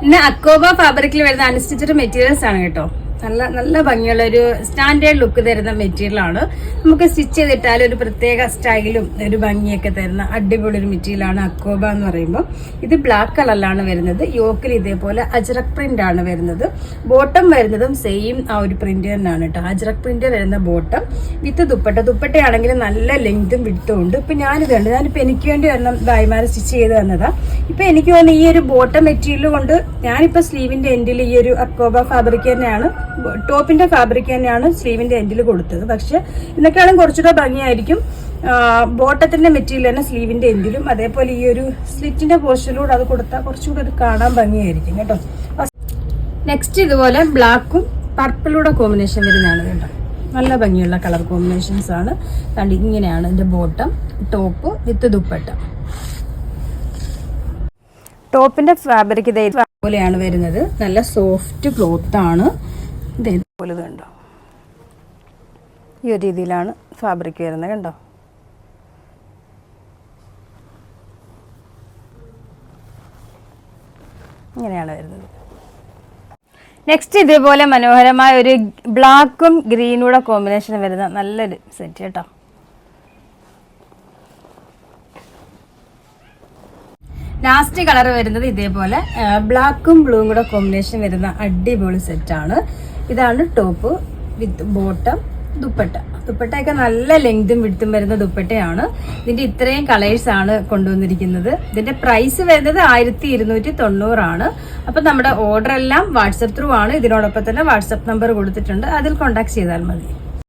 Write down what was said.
ഇന്ന് അക്കോബ ഫാബ്രിക്കിൽ വരുന്ന അൺസ്റ്റിച്ചഡ് മെറ്റീരിയൽസ് ആണ് കേട്ടോ. നല്ല നല്ല ഭംഗിയുള്ള ഒരു സ്റ്റാൻഡേർഡ് ലുക്ക് തരുന്ന മെറ്റീരിയൽ ആണ്. നമുക്ക് സ്റ്റിച്ച് ചെയ്തിട്ടാൽ ഒരു പ്രത്യേക സ്റ്റൈലും ഒരു ഭംഗിയൊക്കെ തരുന്ന അടിപൊളി ഒരു മെറ്റീരിയൽ ആണ് അക്കോബ എന്ന് പറയുമ്പോൾ. ഇത് ബ്ലാക്ക് കളറിലാണ് വരുന്നത്. യോക്കിൽ ഇതേപോലെ അജ്രക് പ്രിന്റ് ആണ് വരുന്നത്. ബോട്ടം വരുന്നതും സെയിം ആ ഒരു പ്രിന്റ് തന്നെയാണ് കേട്ടോ. അജ്രക് പ്രിന്റ് വരുന്ന ബോട്ടം വിത്ത് ദുപ്പട്ടയാണെങ്കിൽ നല്ല ലെങ്തും വിടുത്തും ഉണ്ട്. ഇപ്പൊ ഞാനിത് കണ്ടു. ഞാനിപ്പോ എനിക്ക് വേണ്ടി വരണം ഭായിമാരെ സ്റ്റിച്ച് ചെയ്ത് തന്നതാ. ഇപ്പൊ എനിക്ക് തോന്നുന്നു ഈ ഒരു ബോട്ടം മെറ്റീരിയൽ കൊണ്ട് ഞാനിപ്പോ സ്ലീവിന്റെ എൻഡിൽ ഈ ഒരു അക്കോബ ഫാബ്രിക് തന്നെയാണ്, ടോപ്പിന്റെ ഫാബ്രിക് തന്നെയാണ് സ്ലീവിന്റെ എൻഡിൽ കൊടുത്തത്. പക്ഷെ ഇതിനേക്കാളും കുറച്ചുകൂടെ ഭംഗിയായിരിക്കും ബോട്ടത്തിന്റെ മെറ്റീരിയൽ തന്നെ സ്ലീവിന്റെ എൻഡിലും. അതേപോലെ ഈ ഒരു സ്ലിറ്റിന്റെ പോർഷനിലൂടെ അത് കൊടുത്താൽ കുറച്ചുകൂടെ അത് കാണാൻ ഭംഗിയായിരിക്കും കേട്ടോ. നെക്സ്റ്റ് ഇതുപോലെ ബ്ലാക്കും പർപ്പിളൂടെ കോമ്പിനേഷൻ വരുന്നതാണ് കേട്ടോ. നല്ല ഭംഗിയുള്ള കളർ കോമ്പിനേഷൻസ് ആണ്. കണ്ട് ഇങ്ങനെയാണ് ഇതിന്റെ ബോട്ടം, ടോപ്പ് വിത്ത് ദുപ്പട്ട. ടോപ്പിന്റെ ഫാബ്രിക് ഇതേപോലെയാണ് വരുന്നത്. നല്ല സോഫ്റ്റ് ക്ലോത്ത് ആണ്. ഇതേപോലെ കണ്ടോ, ഈ ഒരു രീതിയിലാണ് ഫാബ്രിക് വരുന്നത് കണ്ടോ. ഇങ്ങനെയാണ് വരുന്നത്. നെക്സ്റ്റ് ഇതേപോലെ മനോഹരമായ ഒരു ബ്ലാക്കും ഗ്രീനൂടെ കോമ്പിനേഷൻ വരുന്ന നല്ലൊരു സെറ്റ് കേട്ടോ. ലാസ്റ്റ് കളർ വരുന്നത് ഇതേപോലെ ബ്ലാക്കും ബ്ലൂവും കൂടെ കോമ്പിനേഷൻ വരുന്ന അടിപൊളി സെറ്റാണ്. ഇതാണ് ടോപ്പ് വിത്ത് ബോട്ടം, ദുപ്പട്ടയൊക്കെ നല്ല ലെങ്തും വിടുത്തും വരുന്ന ദുപ്പട്ടയാണ്. ഇതിന്റെ ഇത്രയും കളേഴ്സ് ആണ് കൊണ്ടുവന്നിരിക്കുന്നത്. ഇതിന്റെ പ്രൈസ് വരുന്നത് 1290 ആണ്. അപ്പൊ നമ്മുടെ ഓർഡർ എല്ലാം വാട്സപ്പ് ത്രൂ ആണ്. ഇതിനോടൊപ്പം തന്നെ വാട്സപ്പ് നമ്പർ കൊടുത്തിട്ടുണ്ട്, അതിൽ കോൺടാക്ട് ചെയ്താൽ മതി.